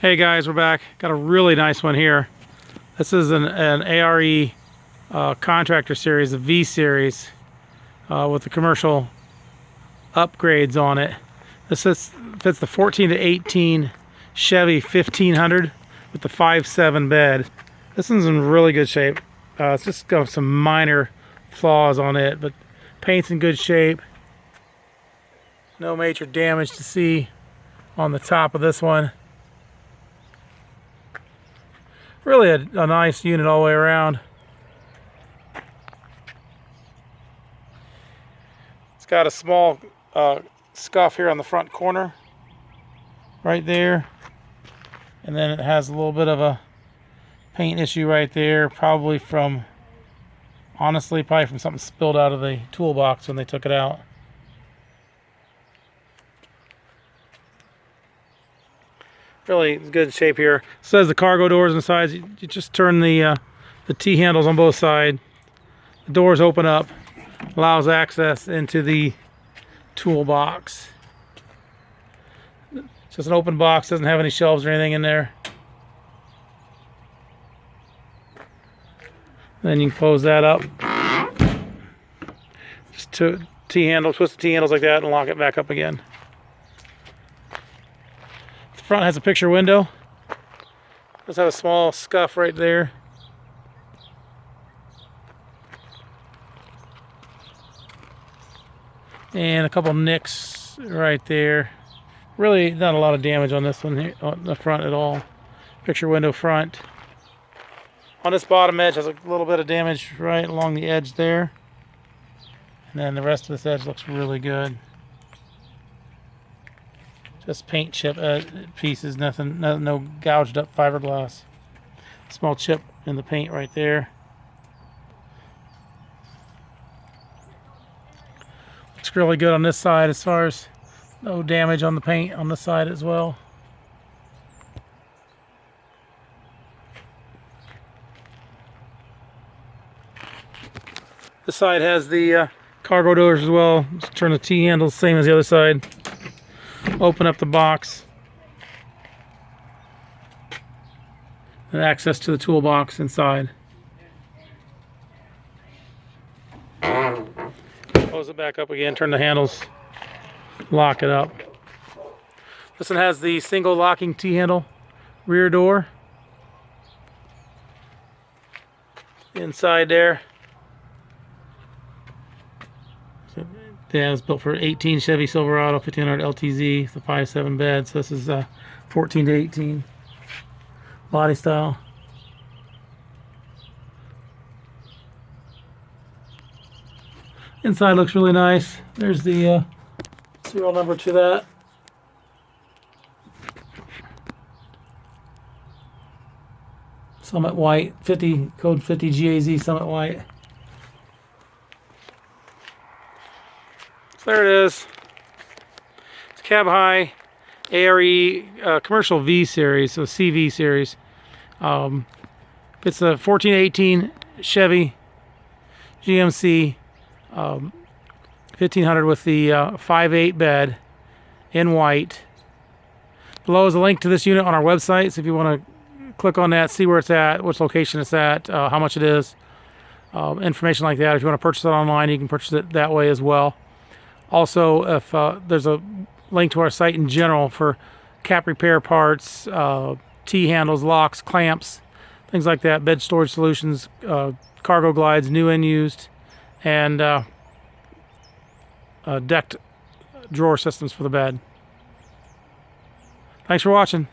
Hey guys, we're back. Got a really nice one here. This is an ARE contractor series, a V series, with the commercial upgrades on it. This fits the 14 to 18 Chevy 1500 with the 5.7 bed. This one's in really good shape. It's just got some minor flaws on it, but paint's in good shape. No major damage to see on the top of this one. Really a nice unit all the way around. It's got a small scuff here on the front corner, right there. And then it has a little bit of a paint issue right there, probably from something spilled out of the toolbox when they took it out. Really good shape here. It says the cargo doors on the sides. You just turn the T handles on both sides. The doors open up, allows access into the toolbox. It's just an open box, doesn't have any shelves or anything in there. Then you can close that up. Just T handles, twist the T handles like that, and lock it back up again. The front has a picture window. Does have a small scuff right there. And a couple nicks right there. Really not a lot of damage on this one here, on the front at all. Picture window front. On this bottom edge has a little bit of damage right along the edge there. And then the rest of this edge looks really good. Just paint chip pieces, nothing, no gouged up fiberglass. Small chip in the paint right there. Looks really good on this side as far as no damage on the paint on this side as well. This side has the cargo doors as well. Just turn the T handles same as the other side. Open up the box and access to the toolbox inside. Close it back up again, turn the handles, lock it up. This one has the single locking T-handle rear door. Inside there. Yeah, it was built for 18 Chevy Silverado 1500 LTZ, the 5.7 bed. So this is 14 to 18 body style. Inside looks really nice. There's the serial number to that. Summit white, code 50 GAZ Summit white. There it is. It's cab high ARE commercial V series, so CV series. It's a 1418 Chevy GMC 1500 with the 5.8 bed in white. Below is a link to this unit on our website, so if you want to click on that, see where it's at, which location it's at, how much it is, information like that. If you want to purchase it online, you can purchase it that way as well. Also, if there's a link to our site in general for cap repair parts, T-handles, locks, clamps, things like that, bed storage solutions, cargo glides, new and used, and decked drawer systems for the bed. Thanks for watching.